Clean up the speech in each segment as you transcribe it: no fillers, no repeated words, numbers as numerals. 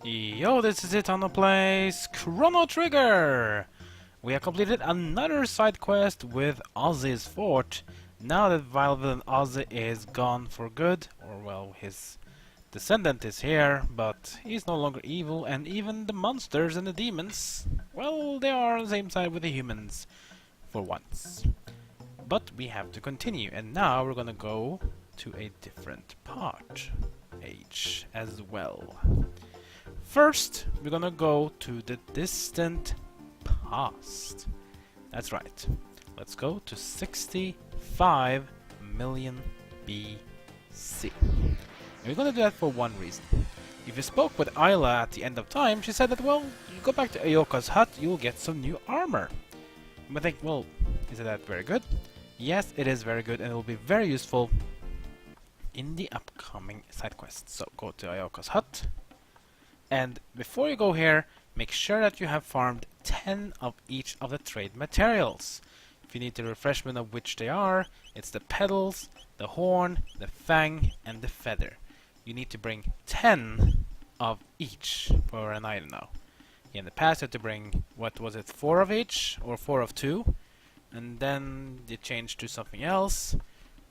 Yo, this is it on the place, Chrono Trigger! We have completed another side quest with Ozzy's fort. Now that villain Ozzy is gone for good, or well, his descendant is here, but he's no longer evil, and even the monsters and the demons, well, they are on the same side with the humans, for once. But we have to continue, and now we're gonna go to a different part, H, as well. First, we're gonna go to the distant past. That's right. Let's go to 65 million BC. And we're gonna do that for one reason. If you spoke with Ayla at the end of time, she said that, well, you go back to Ayoka's hut, you'll get some new armor. And I think, well, isn't that very good? Yes, it is very good, and it will be very useful in the upcoming side quests. So go to Ayoka's hut. And before you go here, make sure that you have farmed 10 of each of the trade materials. If you need the refreshment of which they are, it's the petals, the horn, the fang, and the feather. You need to bring 10 of each for an item now. In the past you had to bring, what was it, 4 of each? Or 4 of 2? And then you changed to something else.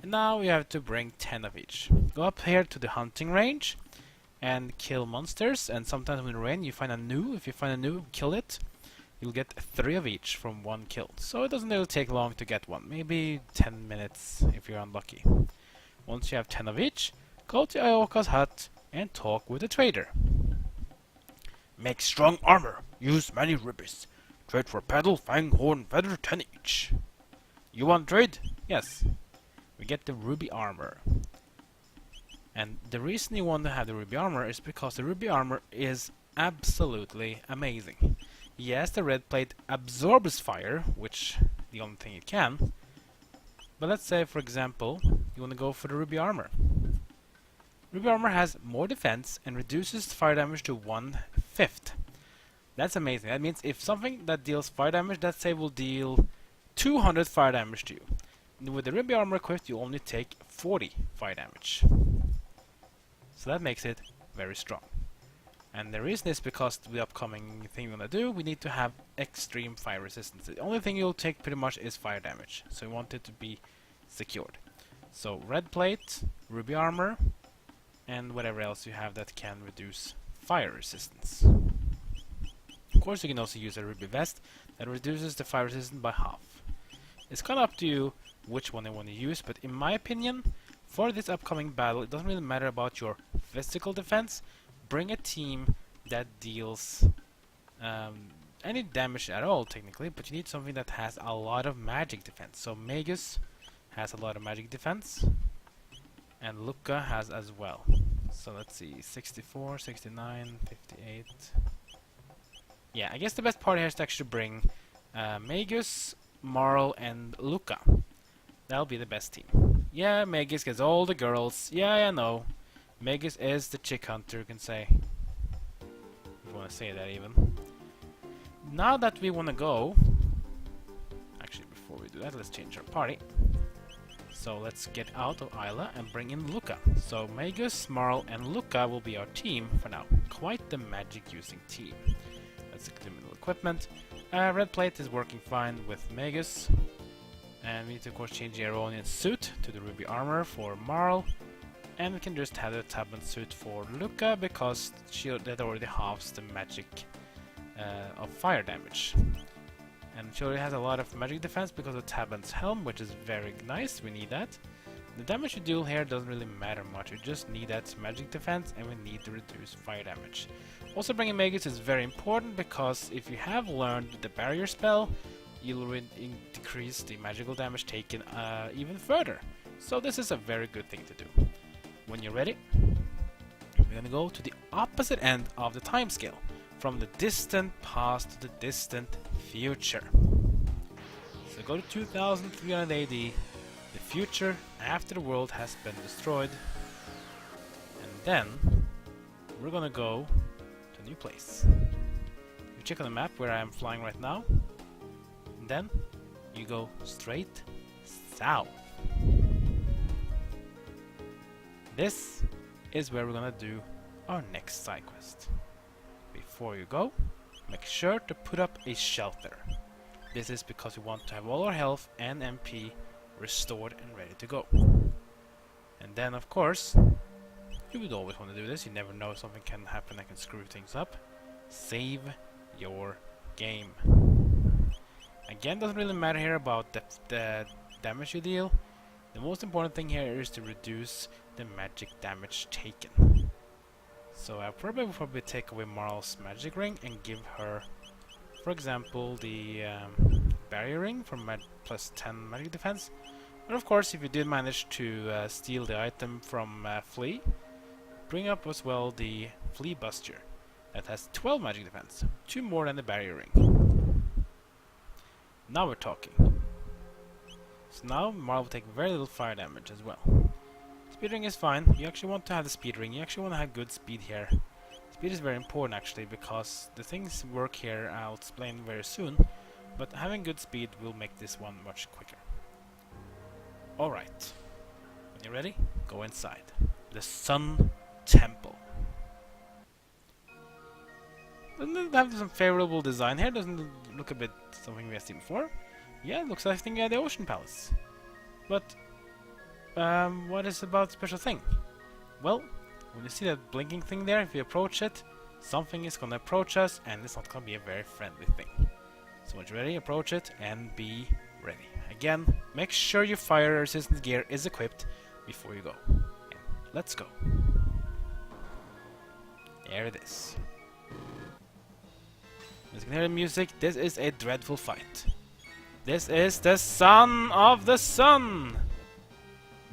And now you have to bring 10 of each. Go up here to the hunting range and kill monsters, and sometimes when it rains you find a new. If you find a new, kill it. You'll get 3 of each from one kill. So it doesn't really take long to get one. Maybe 10 minutes if you're unlucky. Once you have 10 of each, go to Ayoka's hut and talk with the trader. Make strong armor. Use many rubies. Trade for petal, fang, horn, feather, 10 each. You want trade? Yes. We get the ruby armor. And the reason you want to have the ruby armor is because the ruby armor is absolutely amazing. Yes, the red plate absorbs fire, which the only thing it can. But let's say, for example, you want to go for the ruby armor. Ruby armor has more defense and reduces fire damage to 1/5. That's amazing. That means if something that deals fire damage, let's say, will deal 200 fire damage to you. With the ruby armor equipped, you only take 40 fire damage. So that makes it very strong. And the reason is because the upcoming thing we're gonna do, we need to have extreme fire resistance. The only thing you'll take pretty much is fire damage. So we want it to be secured. So red plate, ruby armor, and whatever else you have that can reduce fire resistance. Of course you can also use a ruby vest that reduces the fire resistance by half. It's kinda up to you which one you want to use, but in my opinion, for this upcoming battle, it doesn't really matter about your physical defense. Bring a team that deals any damage at all, technically, but you need something that has a lot of magic defense. So Magus has a lot of magic defense, and Lucca has as well. So let's see, 64, 69, 58. Yeah, I guess the best part here is to actually bring Magus, Marl, and Lucca. That'll be the best team. Yeah, Magus gets all the girls. Yeah, I know. Magus is the chick hunter, you can say. If you want to say that even. Now that we want to go... Actually, before we do that, let's change our party. So let's get out of Ayla and bring in Lucca. So Magus, Marl, and Lucca will be our team for now. Quite the magic-using team. Let's click the middle equipment. Red plate is working fine with Magus. And we need to, of course, change the Aronian suit to the ruby armor for Marl. And we can just have the Taban suit for Lucca, because that already halves the magic of fire damage. And she already has a lot of magic defense because of Taban's helm, which is very nice. We need that. The damage you deal here doesn't really matter much. We just need that magic defense, and we need to reduce fire damage. Also, bringing Magus is very important, because if you have learned the barrier spell, you'll decrease the magical damage taken even further. So this is a very good thing to do. When you're ready, we're gonna go to the opposite end of the time scale, from the distant past to the distant future. So go to 2300 AD, the future after the world has been destroyed, and then we're gonna go to a new place. You check on the map where I am flying right now. Then you go straight south. This is where we're gonna do our next side quest. before you go, make sure to put up a shelter. This is because we want to have all our health and MP restored and ready to go. And then, of course, you would always want to do this. You never know, something can happen that can screw things up. Save your game. Again, doesn't really matter here about the damage you deal. The most important thing here is to reduce the magic damage taken. So I'll probably take away Marl's magic ring and give her, for example, the barrier ring for plus 10 magic defense. But of course, if you did manage to steal the item from Flea, bring up as well the Flea Buster. That has 12 magic defense, 2 more than the barrier ring. Now we're talking. So now Marl will take very little fire damage as well. Speed ring is fine. You actually want to have the speed ring. You actually want to have good speed here. Speed is very important actually, because the things work here I'll explain very soon. But having good speed will make this one much quicker. Alright. When you're ready, go inside. The Sun Temple. Doesn't it have some favorable design here? Doesn't it look a bit something we have seen before? Yeah, it looks like the Ocean Palace. But what is about the special thing? Well, when you see that blinking thing there, if you approach it, something is gonna approach us, and it's not gonna be a very friendly thing. So when you're ready, approach it and be ready. Again, make sure your fire resistant gear is equipped before you go. And let's go. There it is. As you can hear the music, this is a dreadful fight. This is the Son of the Sun!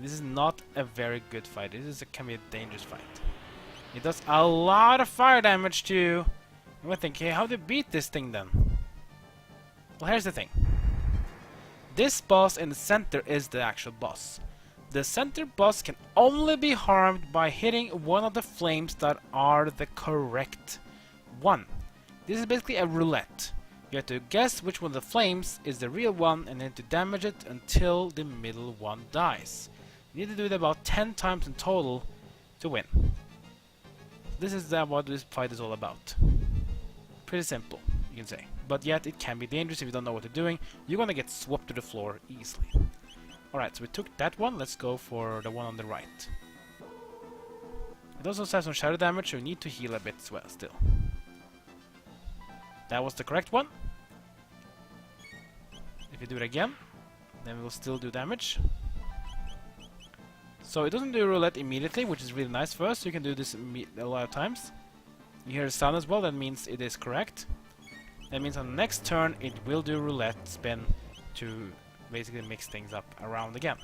This is not a very good fight. Can be a dangerous fight. It does a lot of fire damage to you. You might think, hey, how do you beat this thing then? Well, here's the thing. This boss in the center is the actual boss. The center boss can only be harmed by hitting one of the flames that are the correct one. This is basically a roulette. You have to guess which one of the flames is the real one and then to damage it until the middle one dies. You need to do it about 10 times in total to win. This is what this fight is all about. Pretty simple, you can say. But yet it can be dangerous if you don't know what you're doing. You're gonna get swapped to the floor easily. Alright, so we took that one. Let's go for the one on the right. It also has some shadow damage, so you need to heal a bit as well still. That was the correct one. If you do it again, then we'll still do damage. So it doesn't do roulette immediately, which is really nice for us. You can do this a lot of times. You hear the sound as well, that means it is correct. That means on the next turn it will do roulette spin to basically mix things up around again.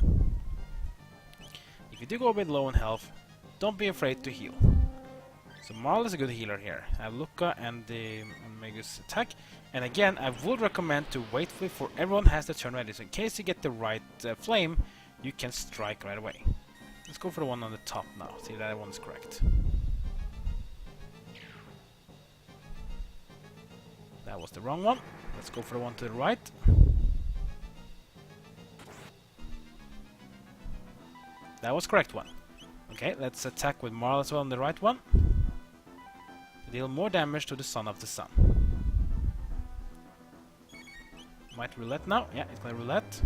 If you do go a bit low in health, don't be afraid to heal. So Marl is a good healer here. I have Lucca and the Magus attack. And again, I would recommend to wait for everyone has the turn ready. So in case you get the right flame, you can strike right away. Let's go for the one on the top now. See if that one is correct. That was the wrong one. Let's go for the one to the right. That was correct one. Okay, let's attack with Marl as well on the right one. Deal more damage to the Son of the Sun. Might roulette now. Yeah, it's gonna roulette.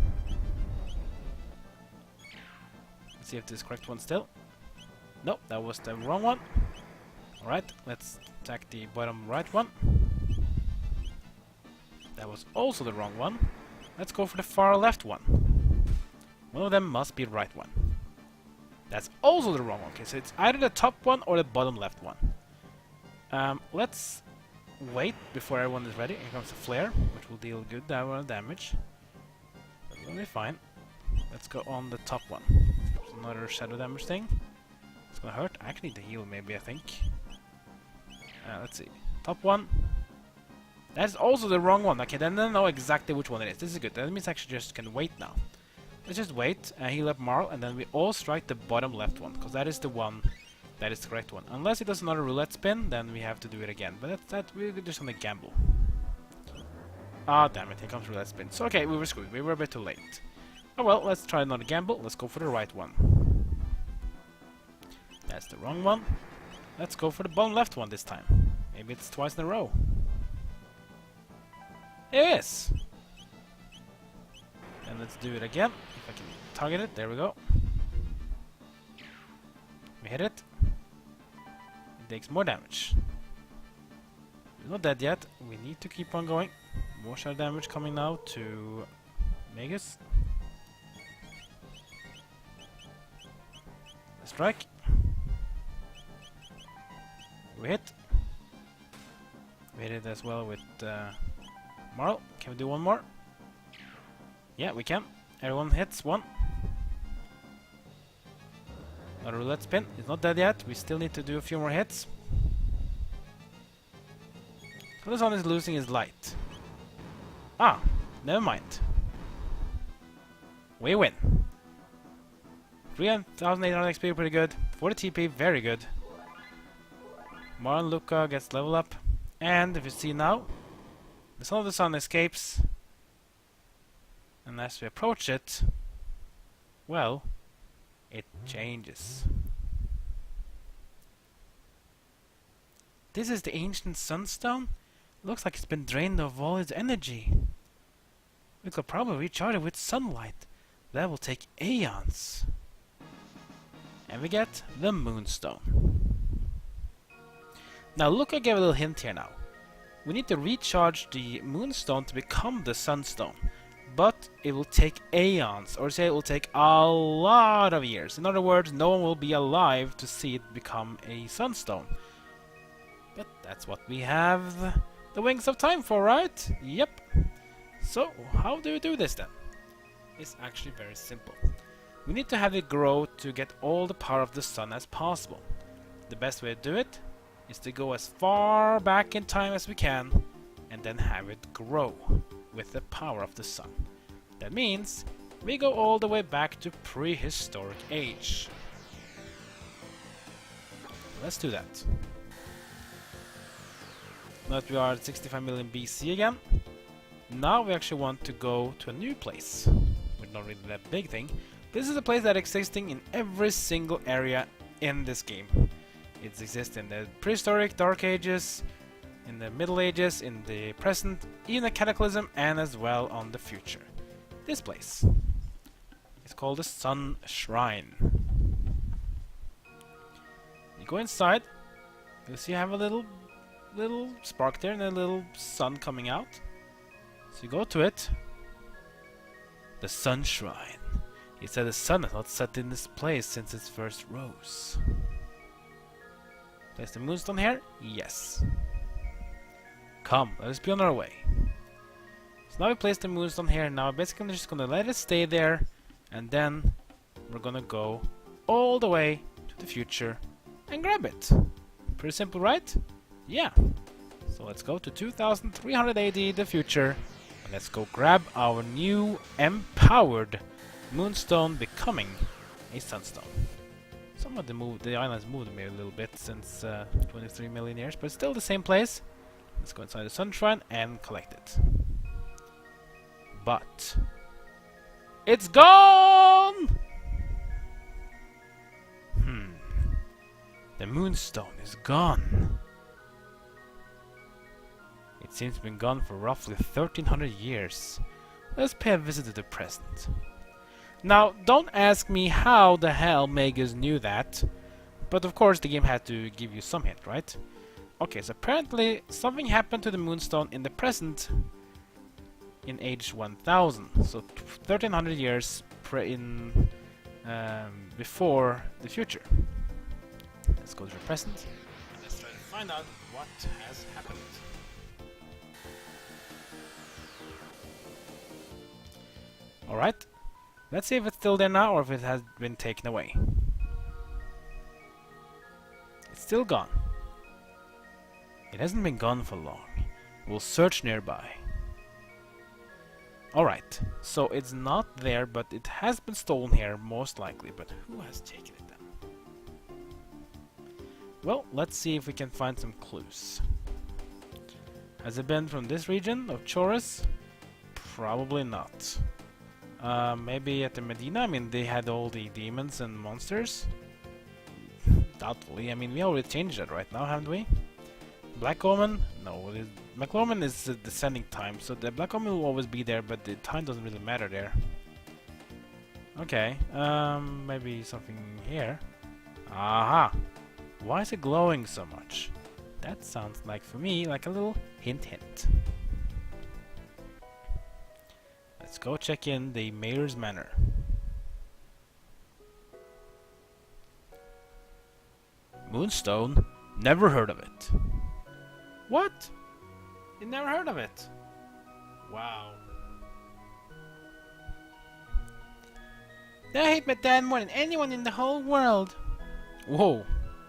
Let's see if this is the correct one still. Nope, that was the wrong one. Alright, let's attack the bottom right one. That was also the wrong one. Let's go for the far left one. One of them must be the right one. That's also the wrong one. Okay, so it's either the top one or the bottom left one. Let's wait before everyone is ready. Here comes the flare, which will deal good damage. That's gonna be fine. Let's go on the top one. There's another shadow damage thing. It's gonna hurt. I actually need to heal, maybe, I think. Let's see. Top one. That's also the wrong one. Okay, then I know exactly which one it is. This is good. That means I actually just can wait now. Let's just wait, heal up Marl, and then we all strike the bottom left one, because that is the one. That is the correct one. Unless it does another roulette spin, then we have to do it again. But we're just gonna gamble. Ah, damn it, here comes roulette spin. So okay, we were screwed. We were a bit too late. Oh well, let's try another gamble. Let's go for the right one. That's the wrong one. Let's go for the bottom left one this time. Maybe it's twice in a row. It is! And let's do it again. If I can target it, there we go. We hit it. It takes more damage. We're not dead yet. We need to keep on going. More shell damage coming now to Magus. Strike. We hit. We hit it as well with Marl. Can we do one more? Yeah, we can. Everyone hits one. Another roulette spin. It's not dead yet. We still need to do a few more hits. So this one is losing his light. Ah, never mind. We win. 3,800 XP, pretty good. 40 TP, very good. Marl and Lucca gets level up. And if you see now, the Son of the Sun escapes. And as we approach it, well, it changes. This is the ancient sunstone? Looks like it's been drained of all its energy. We could probably recharge it with sunlight. That will take aeons. And we get the Moonstone. Now Lucca gave a little hint here now. We need to recharge the Moonstone to become the Sunstone. But it will take aeons, or say it will take a lot of years. In other words, no one will be alive to see it become a Sunstone. But that's what we have the Wings of Time for, right? Yep. So, how do we do this then? It's actually very simple. We need to have it grow to get all the power of the sun as possible. The best way to do it is to go as far back in time as we can and then have it grow with the power of the sun. That means we go all the way back to prehistoric age. Let's do that. Now that we are at 65 million BC again, now we actually want to go to a new place. We're not really that big thing. This is a place that existing in every single area in this game. It exists in the prehistoric, dark ages, in the middle ages, in the present, even the cataclysm, and as well on the future. This place. It's called the Sun Shrine. You go inside, you'll see you have a little spark there and a little sun coming out. So you go to it. The Sun Shrine. He said the sun has not set in this place since its first rose. Place the moonstone here? Yes. Come, let us be on our way. So now we place the moonstone here. Now basically I'm just gonna let it stay there, and then we're gonna go all the way to the future and grab it. Pretty simple, right? Yeah. So let's go to 2300 AD, the future, and let's go grab our new empowered moonstone, becoming a sunstone. Some of the islands moved maybe a little bit since 23 million years, but it's still the same place. Let's go inside the Sun Shrine and collect it. But it's gone! The moonstone is gone. It seems to have been gone for roughly 1300 years. Let's pay a visit to the present. Now, don't ask me how the hell Magus knew that, but of course the game had to give you some hint, right? Okay, so apparently something happened to the moonstone in the present in age 1000, so 1300 years before the future. Let's go to the present and let's try to find out what has happened. Alright, let's see if it's still there now or if it has been taken away. It's still gone. It hasn't been gone for long. We'll search nearby. Alright, so it's not there, but it has been stolen here, most likely. But who has taken it then? Well, let's see if we can find some clues. Has it been from this region of Chorus? Probably not. Maybe at the Medina? I mean, they had all the demons and monsters. Doubtfully. I mean, we already changed that right now, haven't we? Black Omen? No, Black Omen is descending time, so the Black Omen will always be there, but the time doesn't really matter there. Okay, maybe something here. Aha! Why is it glowing so much? That sounds like, for me, like a little hint hint. Let's go check in the Mayor's Manor. Moonstone? Never heard of it. What? You never heard of it? Wow. I hate my dad more than anyone in the whole world. Whoa,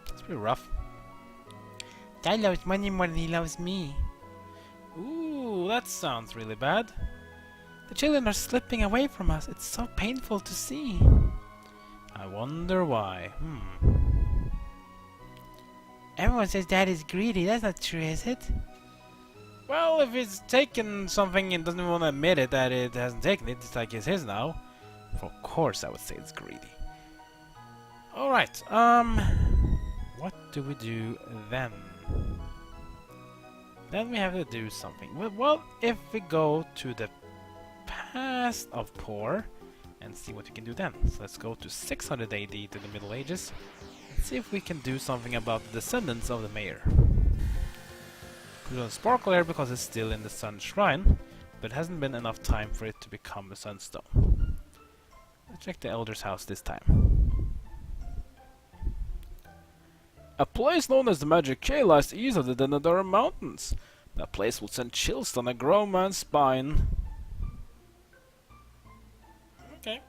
that's pretty rough. Dad loves money more than he loves me. Ooh, that sounds really bad. The children are slipping away from us. It's so painful to see. I wonder why. Everyone says Dad is greedy. That's not true, is it? Well, if he's taken something and doesn't want to admit it that it hasn't taken it, it's like it's his now. Of course I would say it's greedy. Alright, what do we do then? Then we have to do something. Well, if we go to the past of Poor and see what we can do then. So let's go to 600 AD to the Middle Ages and see if we can do something about the descendants of the mayor. We don't sparkle here because it's still in the Sun Shrine, but it hasn't been enough time for it to become a Sunstone. Let's check the Elder's house this time. A place known as the Magic Cave lies east of the Denadora Mountains. That place will send chills down a grown man's spine. Okay.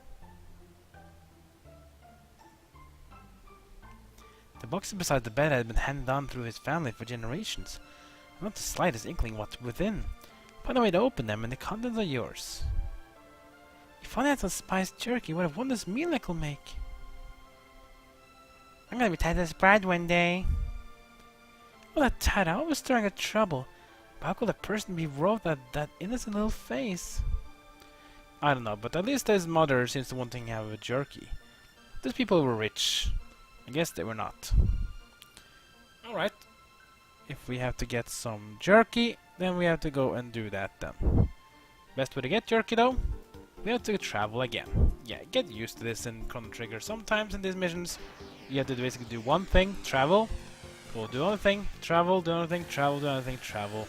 The box beside the bed had been handed down through his family for generations. Not the slightest inkling what's within. Find a way to open them and the contents are yours. If only I had some spiced jerky, what a wondrous meal I could make. I'm gonna be tied as bride one day. Well, that tied, always stirring up trouble. But how could a person be wrote that innocent little face? I don't know, but at least his mother seems to want to have a jerky. These people were rich. I guess they were not. Alright. If we have to get some jerky, then we have to go and do that then. Best way to get jerky though? We have to travel again. Yeah, get used to this in Chrono Trigger. Sometimes in these missions, you have to basically do one thing, travel, go do another thing, travel, do another thing, travel, do another thing, travel.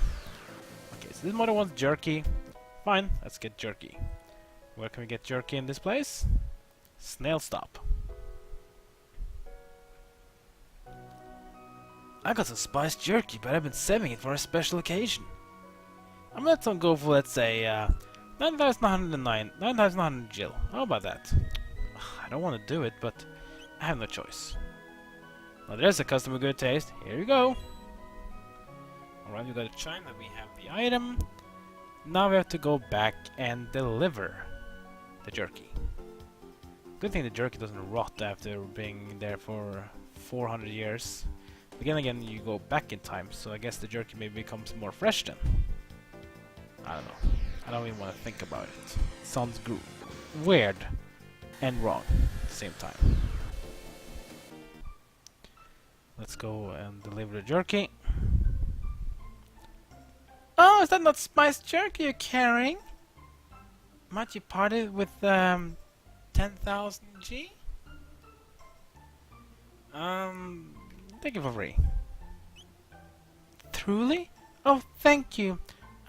Okay, so this mother wants jerky. Fine, let's get jerky. Where can we get jerky in this place? Snail Stop. I got some spiced jerky, but I've been saving it for a special occasion. I'm gonna let some go for, let's say, 9,109 Jill. How about that? I don't want to do it, but I have no choice. Now there's a customer good taste. Here you go. Alright, we got a China. We have the item. Now we have to go back and deliver the jerky. Good thing the jerky doesn't rot after being there for 400 years. Again, you go back in time, so I guess the jerky maybe becomes more fresh then. I don't know. I don't even want to think about it. Sounds weird and wrong at the same time. Let's go and deliver the jerky. Oh, is that not spiced jerky you're carrying? Might you part it with 10,000 G? Take it for free. Truly? Oh, thank you.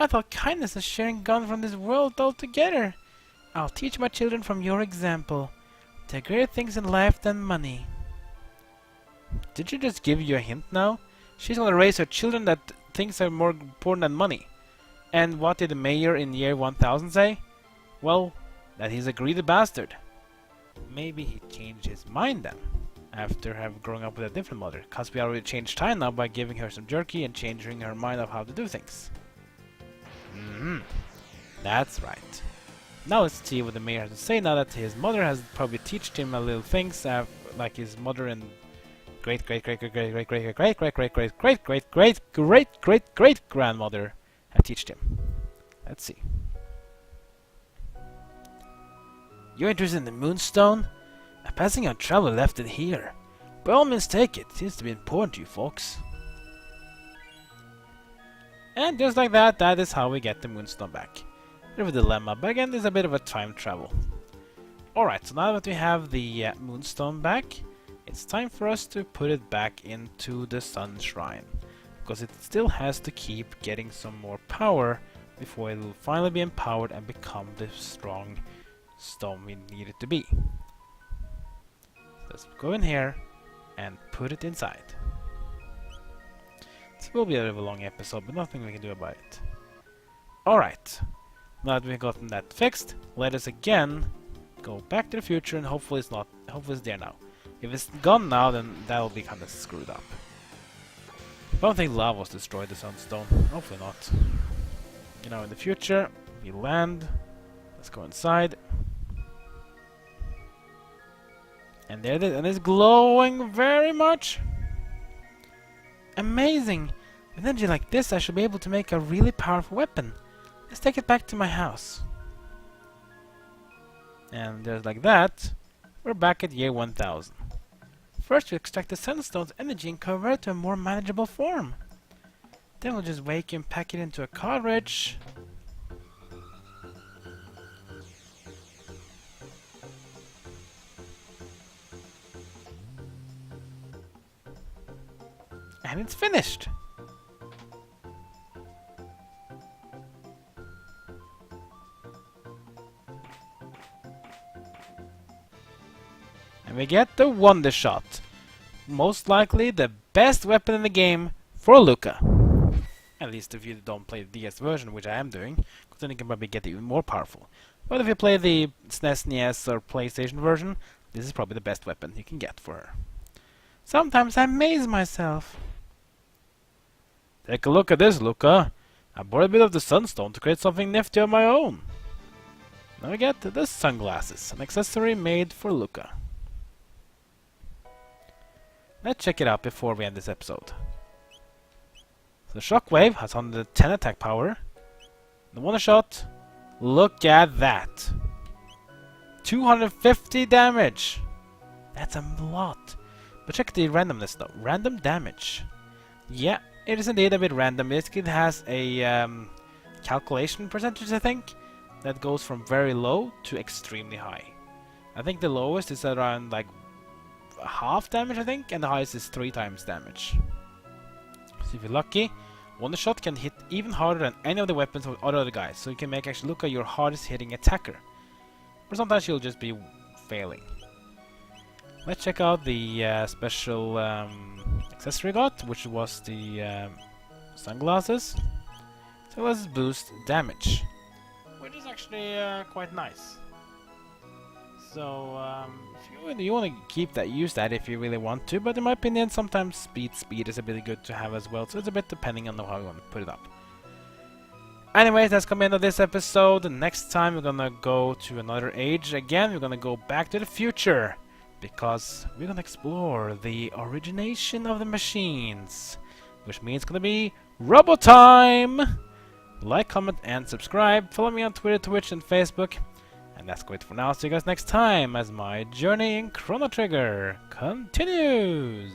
I thought kindness and sharing gone from this world altogether. I'll teach my children from your example. There are greater things in life than money. Did she just give you a hint now? She's gonna raise her children that things are more important than money. And what did the mayor in year 1000 say? Well, that he's a greedy bastard. Maybe he changed his mind then, after have grown up with a different mother, cause we already changed time now by giving her some jerky and changing her mind of how to do things. That's right. Now let's see what the mayor has to say now that his mother has probably taught him a little things like his mother and great grandmother have taught him. Let's see. You're interested in the Moonstone? A passing on traveler left it here. By all means take it. Seems to be important to you folks. And just like that, that is how we get the Moonstone back. Bit of a dilemma, but again, there's a bit of a time travel. Alright, so now that we have the Moonstone back, it's time for us to put it back into the Sun Shrine. Because it still has to keep getting some more power before it will finally be empowered and become the strong stone we need it to be. Let's go in here and put it inside. This will be a bit of a long episode, but nothing we can do about it. Alright, now that we've gotten that fixed, let us again go back to the future and hopefully it's there now. If it's gone now, then that'll be kinda screwed up. I don't think lava was destroyed the sunstone. Hopefully not. You know, in the future, we land. Let's go inside. And there it is, and it's glowing very much. Amazing! With energy like this, I should be able to make a really powerful weapon. Let's take it back to my house. And just like that, we're back at year 1000. First we extract the sunstone's energy and convert it to a more manageable form. Then we'll just wake and pack it into a cartridge. And it's finished! And we get the Wondershot. Most likely the best weapon in the game for Lucca. At least if you don't play the DS version, which I am doing, because then you can probably get even more powerful. But if you play the SNES, NES or PlayStation version, this is probably the best weapon you can get for her. Sometimes I amaze myself. Take a look at this, Lucca. I borrowed a bit of the sunstone to create something nifty of my own. Now we get the sunglasses, an accessory made for Lucca. Let's check it out before we end this episode. So the Shockwave has 110 attack power. The Wondershot, look at that! 250 damage! That's a lot! But check the randomness though. Random damage. Yeah, it is indeed a bit random. It has a calculation percentage, I think, that goes from very low to extremely high. I think the lowest is around like half damage, I think, and the highest is 3 times damage. So if you're lucky, Wondershot can hit even harder than any of the weapons of other guys, so you can make actually Lucca your hardest hitting attacker. Or sometimes she'll just be failing. Let's check out the special accessory we got, which was the sunglasses. So let's boost damage, which is actually quite nice. So if you want to keep that, use that if you really want to. But in my opinion, sometimes speed is a bit good to have as well. So it's a bit depending on how you want to put it up. Anyways, that's gonna be the end of this episode. Next time we're gonna go to another age again. We're gonna go back to the future because we're gonna explore the origination of the machines, which means it's gonna be Robo Time. Like, comment, and subscribe. Follow me on Twitter, Twitch, and Facebook. And that's great for now. See you guys next time as my journey in Chrono Trigger continues.